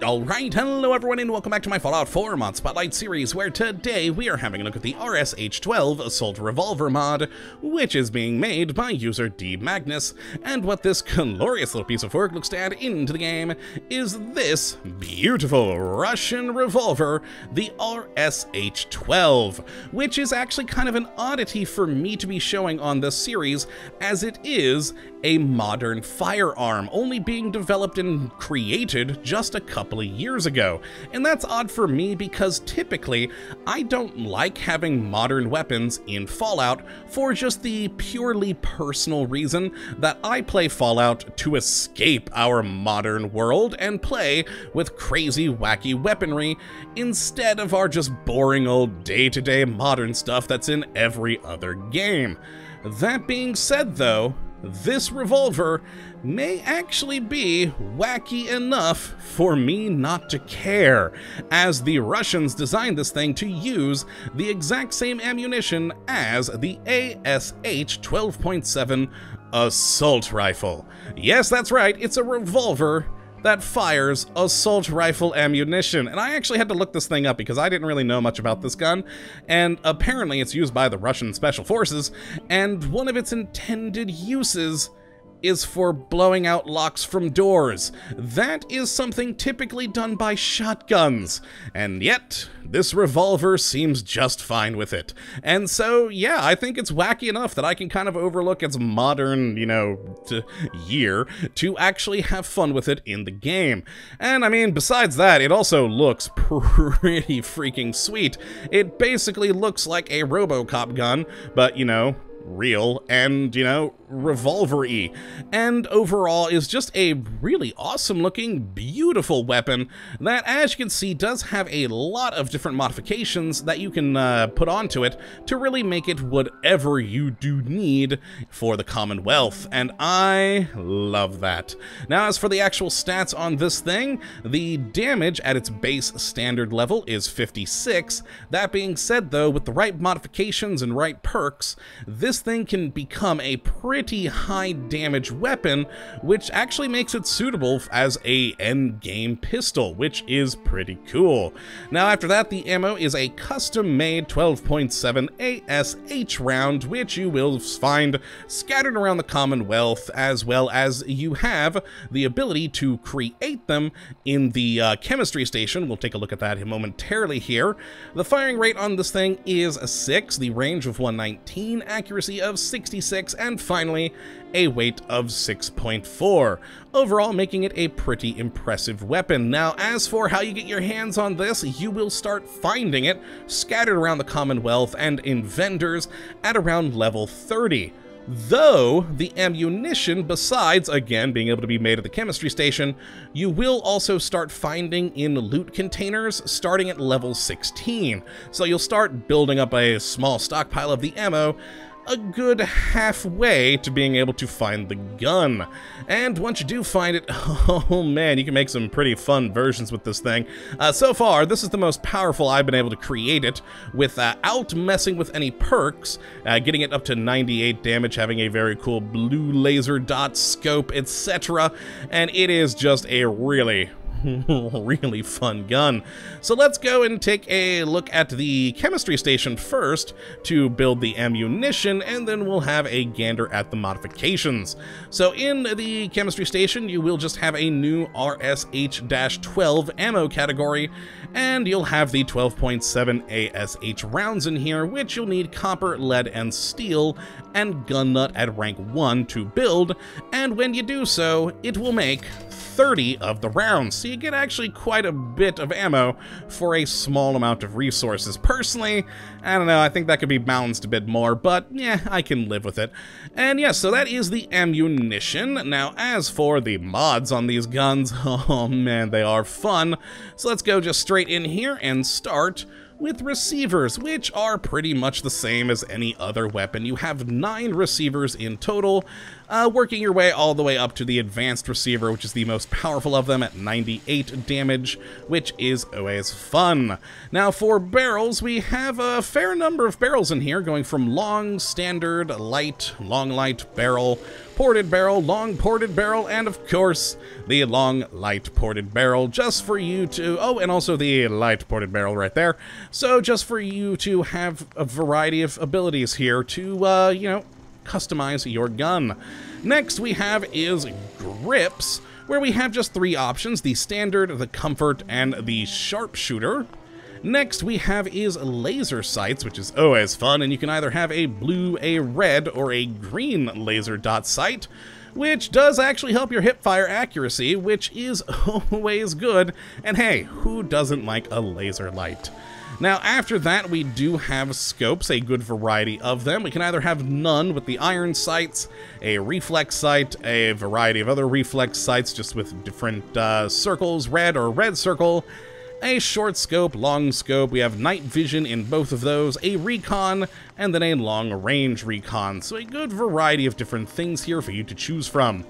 Alright, hello everyone and welcome back to my Fallout 4 mod spotlight series, where today we are having a look at the RSh-12 Assault Revolver mod, which is being made by user D Magnus, and what this glorious little piece of work looks to add into the game is this beautiful Russian revolver, the RSh-12, which is actually kind of an oddity for me to be showing on this series, as it is a modern firearm, only being developed and created just a couple of years ago. And that's odd for me because typically I don't like having modern weapons in Fallout for just the purely personal reason that I play Fallout to escape our modern world and play with crazy wacky weaponry instead of our just boring old day-to-day modern stuff that's in every other game. That being said though, this revolver may actually be wacky enough for me not to care, as the Russians designed this thing to use the exact same ammunition as the ASH-12.7 Assault Rifle. Yes, that's right, it's a revolver that fires assault rifle ammunition. And I actually had to look this thing up because I didn't really know much about this gun, and apparently it's used by the Russian Special Forces, and one of its intended uses is for blowing out locks from doors. That is something typically done by shotguns, and yet this revolver seems just fine with it. And so, yeah, I think it's wacky enough that I can kind of overlook its modern, year to actually have fun with it in the game. And I mean, besides that, it also looks pretty freaking sweet. It basically looks like a RoboCop gun, but, real and, revolver-y, and overall is just a really awesome looking, beautiful weapon that, as you can see, does have a lot of different modifications that you can put onto it to really make it whatever you do need for the Commonwealth, and I love that. Now, as for the actual stats on this thing, the damage at its base standard level is 56. That being said though, with the right modifications and right perks, this thing can become a pretty high damage weapon, which actually makes it suitable as a endgame pistol, which is pretty cool. Now after that, the ammo is a custom-made 12.7 ASH round, which you will find scattered around the Commonwealth, as well as you have the ability to create them in the chemistry station. We'll take a look at that momentarily here. The firing rate on this thing is 6, the range of 119, accuracy of 66, and finally a weight of 6.4, overall making it a pretty impressive weapon. Now, as for how you get your hands on this, you will start finding it scattered around the Commonwealth and in vendors at around level 30. Though, the ammunition, besides, again, being able to be made at the chemistry station, you will also start finding in loot containers starting at level 16. So you'll start building up a small stockpile of the ammo, a good halfway to being able to find the gun. And once you do find it, oh man, you can make some pretty fun versions with this thing. So far, this is the most powerful I've been able to create it without messing with any perks, getting it up to 98 damage, having a very cool blue laser dot scope, etc. And it is just a really fun gun. So let's go and take a look at the chemistry station first to build the ammunition, and then we'll have a gander at the modifications. So in the chemistry station, you will just have a new RSh-12 ammo category, and you'll have the 12.7 ASH rounds in here, which you'll need copper, lead, and steel, and gun nut at rank 1 to build, and when you do so, it will make 30 of the rounds, so you get actually quite a bit of ammo for a small amount of resources. Personally, I don't know, I think that could be balanced a bit more, but yeah, I can live with it. And yeah, so that is the ammunition. Now, as for the mods on these guns, oh man, they are fun. So let's go just straight in here and start with receivers, which are pretty much the same as any other weapon. You have 9 receivers in total. working your way all the way up to the advanced receiver, which is the most powerful of them at 98 damage, which is always fun. Now for barrels, we have a fair number of barrels in here, going from long, standard, light, long light barrel, ported barrel, long ported barrel, and of course the long light ported barrel, just for you to, oh, and also the light ported barrel right there, so just for you to have a variety of abilities here to, you know, customize your gun. Next we have is grips, where we have just 3 options: the standard, the comfort, and the sharpshooter. Next we have is laser sights, which is always fun, and you can either have a blue, a red, or a green laser dot sight, which does actually help your hipfire accuracy, which is always good, and hey, who doesn't like a laser light? Now after that we do have scopes, a good variety of them. We can either have none with the iron sights, a reflex sight, a variety of other reflex sights just with different circles, red or red circle, a short scope, long scope. We have night vision in both of those, a recon, and then a long range recon. So a good variety of different things here for you to choose from.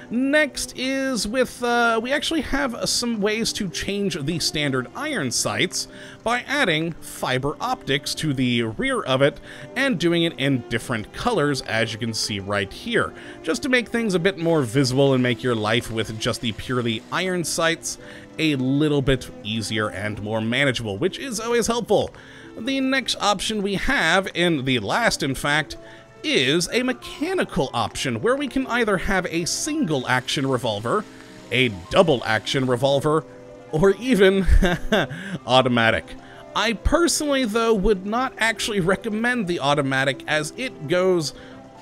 Next is with, we actually have some ways to change the standard iron sights by adding fiber optics to the rear of it and doing it in different colors, as you can see right here, just to make things a bit more visible and make your life with just the purely iron sights a little bit easier and more manageable, which is always helpful. The next option we have, in the last in fact, is a mechanical option, where we can either have a single action revolver, a double action revolver, or even automatic. I personally, though, would not actually recommend the automatic, as it goes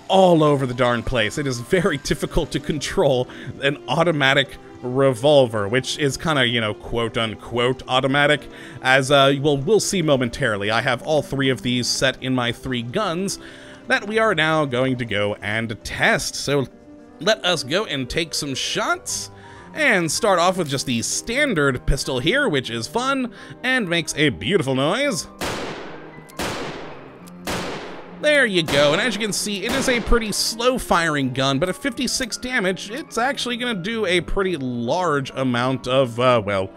all over the darn place. It is very difficult to control an automatic revolver, which is kind of, you know, quote-unquote automatic, as, well, we'll see momentarily. I have all 3 of these set in my 3 guns that we are now going to go and test. So let us go and take some shots, and start off with just the standard pistol here, which is fun and makes a beautiful noise. There you go, and as you can see, it is a pretty slow firing gun, but at 56 damage, it's actually going to do a pretty large amount of, well,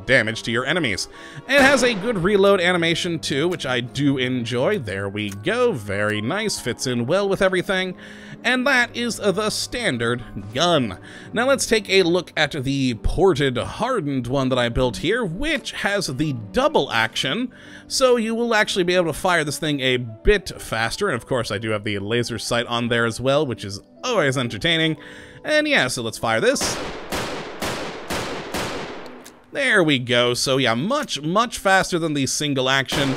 damage to your enemies. It has a good reload animation too, which I do enjoy. There we go, very nice, fits in well with everything. And that is the standard gun. Now let's take a look at the ported, hardened one that I built here, which has the double action, so you will actually be able to fire this thing a bit faster. And of course I do have the laser sight on there as well, which is always entertaining. And yeah, so let's fire this. There we go. So yeah, much faster than the single action,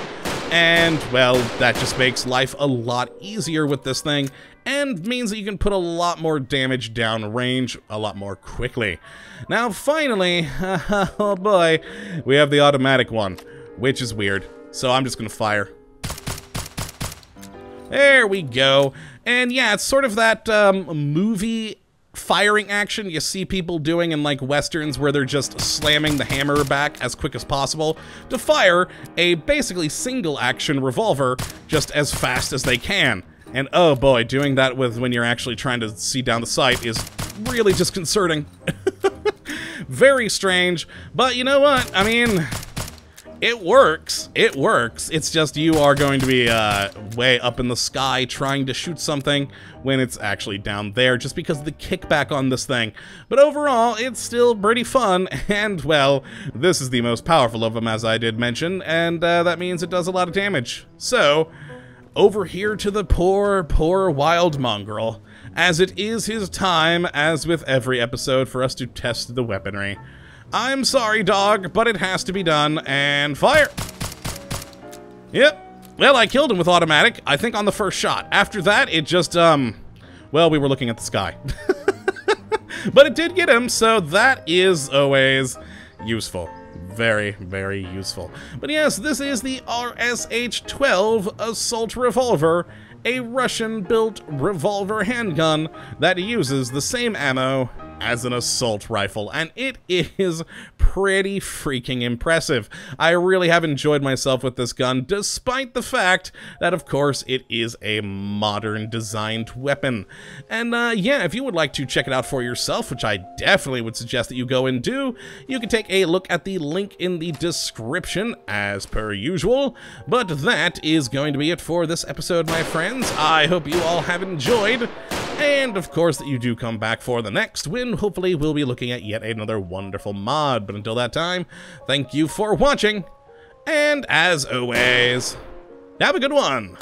and well, that just makes life a lot easier with this thing, and means that you can put a lot more damage down range a lot more quickly. Now finally, oh boy, we have the automatic one, which is weird, so I'm just gonna fire. There we go. And yeah, it's sort of that movie firing action you see people doing in like westerns, where they're just slamming the hammer back as quick as possible to fire a basically single action revolver just as fast as they can. And oh boy, doing that with when you're actually trying to see down the sight is really disconcerting. Very strange, but you know what? I mean, it works. It works. It's just you are going to be way up in the sky trying to shoot something when it's actually down there, just because of the kickback on this thing. But overall, it's still pretty fun, and well, this is the most powerful of them, as I did mention, and that means it does a lot of damage. So, over here to the poor wild mongrel, as it is his time, as with every episode, for us to test the weaponry. I'm sorry, dog, but it has to be done, and fire! Yep. Well, I killed him with automatic, I think on the first shot. After that, it just, well, we were looking at the sky. But it did get him, so that is always useful. Very, very useful. But yes, this is the RSh-12 Assault Revolver, a Russian-built revolver handgun that uses the same ammo as an assault rifle, and it is pretty freaking impressive. I really have enjoyed myself with this gun, despite the fact that, of course, it is a modern designed weapon. And yeah, if you would like to check it out for yourself, which I definitely would suggest that you go and do, you can take a look at the link in the description as per usual. But that is going to be it for this episode, my friends. I hope you all have enjoyed, and of course that you do come back for the next, when hopefully we'll be looking at yet another wonderful mod. But until that time, thank you for watching, and as always, have a good one.